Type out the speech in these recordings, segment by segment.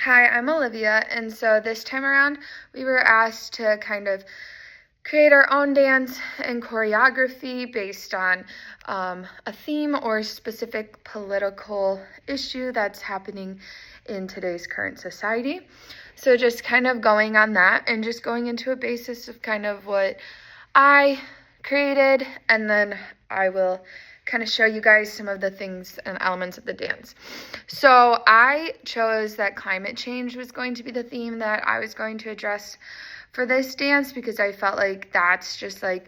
Hi, I'm Olivia, and so this time around we were asked to kind of create our own dance and choreography based on a theme or specific political issue that's happening in today's current society. So just kind of going on that and just going into a basis of kind of what I created, and then I will kind of show you guys some of the things and elements of the dance. So I chose that climate change was going to be the theme that I was going to address for this dance, because I felt like that's just like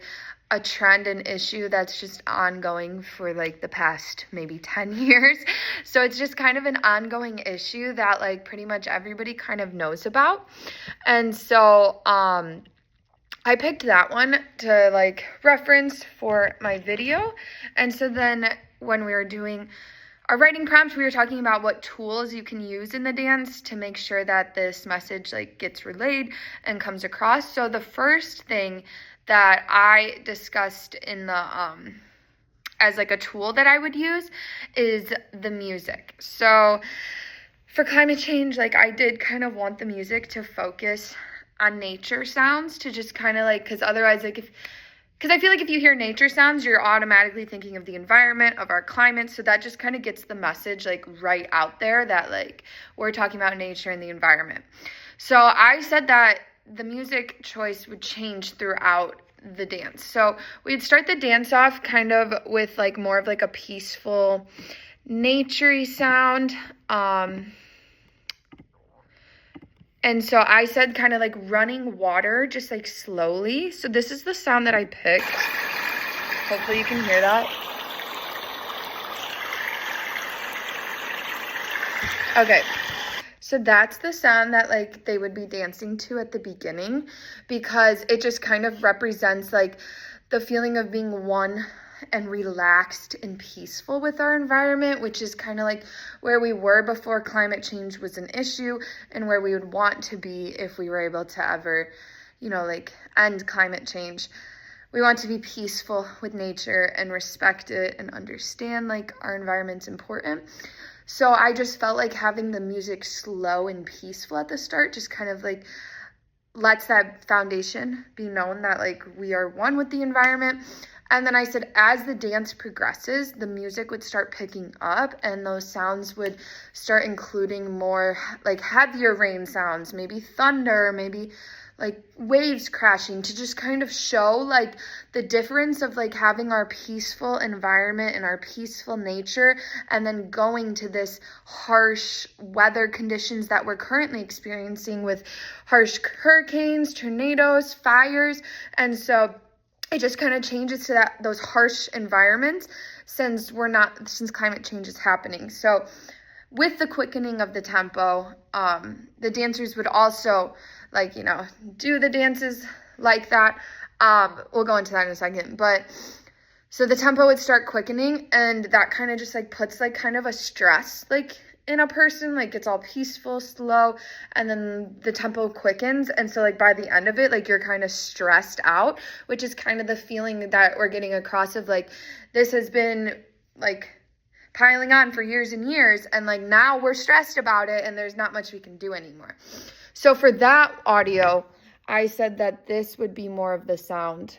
a trend and issue that's just ongoing for like the past maybe 10 years. So it's just kind of an ongoing issue that like pretty much everybody kind of knows about. And so I picked that one to like reference for my video. And so then when we were doing our writing prompts, we were talking about what tools you can use in the dance to make sure that this message like gets relayed and comes across. So the first thing that I discussed in the as like a tool that I would use is the music. So for climate change, like I did kind of want the music to focus on nature sounds, to just kind of like, because otherwise like because I feel like if you hear nature sounds, you're automatically thinking of the environment, of our climate. So that just kind of gets the message like right out there that like we're talking about nature and the environment. So I said that the music choice would change throughout the dance. So we'd start the dance off kind of with like more of like a peaceful, naturey sound. And so I said kind of like running water, just like slowly. So this is the sound that I picked. Hopefully you can hear that. Okay. So that's the sound that like they would be dancing to at the beginning, because it just kind of represents like the feeling of being one and relaxed and peaceful with our environment, which is kind of like where we were before climate change was an issue, and where we would want to be if we were able to ever, like end climate change. We want to be peaceful with nature and respect it and understand like our environment's important. So I just felt like having the music slow and peaceful at the start just kind of like lets that foundation be known that like we are one with the environment. And then I said, as the dance progresses, the music would start picking up, and those sounds would start including more like heavier rain sounds, maybe thunder, maybe like waves crashing, to just kind of show like the difference of like having our peaceful environment and our peaceful nature, and then going to this harsh weather conditions that we're currently experiencing with harsh hurricanes, tornadoes, fires. And so it just kind of changes to those harsh environments since climate change is happening. So with the quickening of the tempo, the dancers would also do the dances like that. We'll go into that in a second, but so the tempo would start quickening, and that kind of just like puts like kind of a stress like in a person, like it's all peaceful, slow, and then the tempo quickens. And so like by the end of it, like you're kind of stressed out, which is kind of the feeling that we're getting across of like this has been like piling on for years and years, and like now we're stressed about it and there's not much we can do anymore. So for that audio, I said that this would be more of the sound.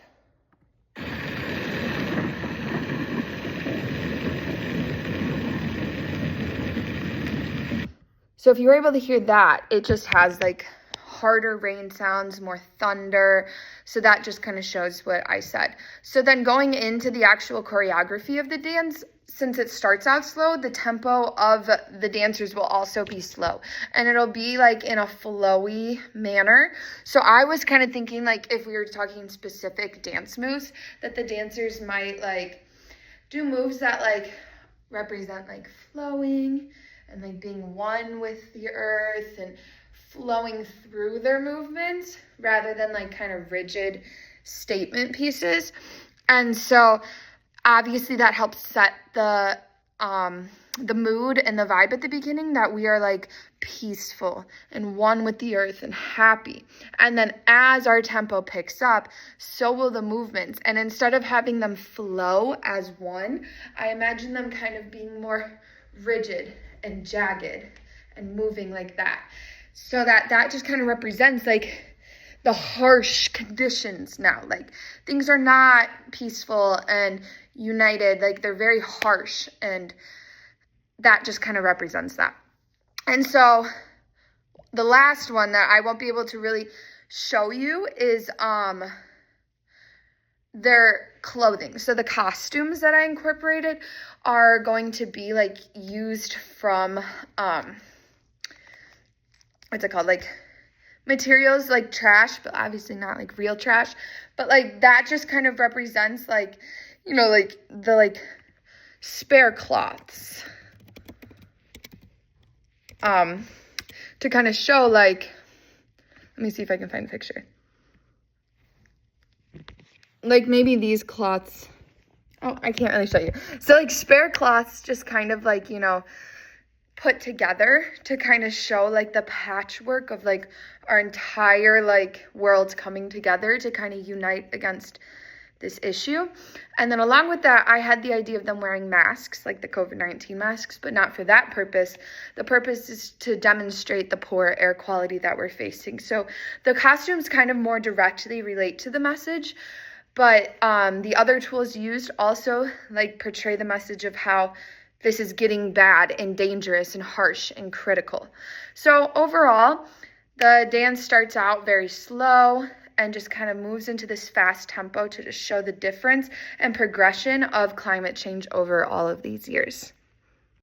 So if you were able to hear that, it just has like harder rain sounds, more thunder. So that just kind of shows what I said. So then going into the actual choreography of the dance, since it starts out slow, the tempo of the dancers will also be slow, and it'll be like in a flowy manner. So I was kind of thinking like if we were talking specific dance moves, that the dancers might like do moves that like represent like flowing and like being one with the earth and flowing through their movements, rather than like kind of rigid statement pieces. And so obviously that helps set the mood and the vibe at the beginning, that we are like peaceful and one with the earth and happy. And then as our tempo picks up, so will the movements. And instead of having them flow as one, I imagine them kind of being more rigid and jagged and moving like that. So that just kind of represents like the harsh conditions now. Like things are not peaceful and united, like they're very harsh, and that just kind of represents that. And so the last one that I won't be able to really show you is their clothing. So the costumes that I incorporated are going to be like used from what's it called, like materials like trash, but obviously not like real trash, but like that just kind of represents like, you know, like the like spare cloths, to kind of show like, let me see if I can find a picture. Like maybe these cloths, oh, I can't really show you. So like spare cloths just kind of like, you know, put together to kind of show like the patchwork of like our entire like world coming together to kind of unite against this issue. And then along with that, I had the idea of them wearing masks, like the COVID-19 masks, but not for that purpose. The purpose is to demonstrate the poor air quality that we're facing. So the costumes kind of more directly relate to the message, but the other tools used also like portray the message of how this is getting bad and dangerous and harsh and critical. So overall, the dance starts out very slow and just kind of moves into this fast tempo to just show the difference and progression of climate change over all of these years.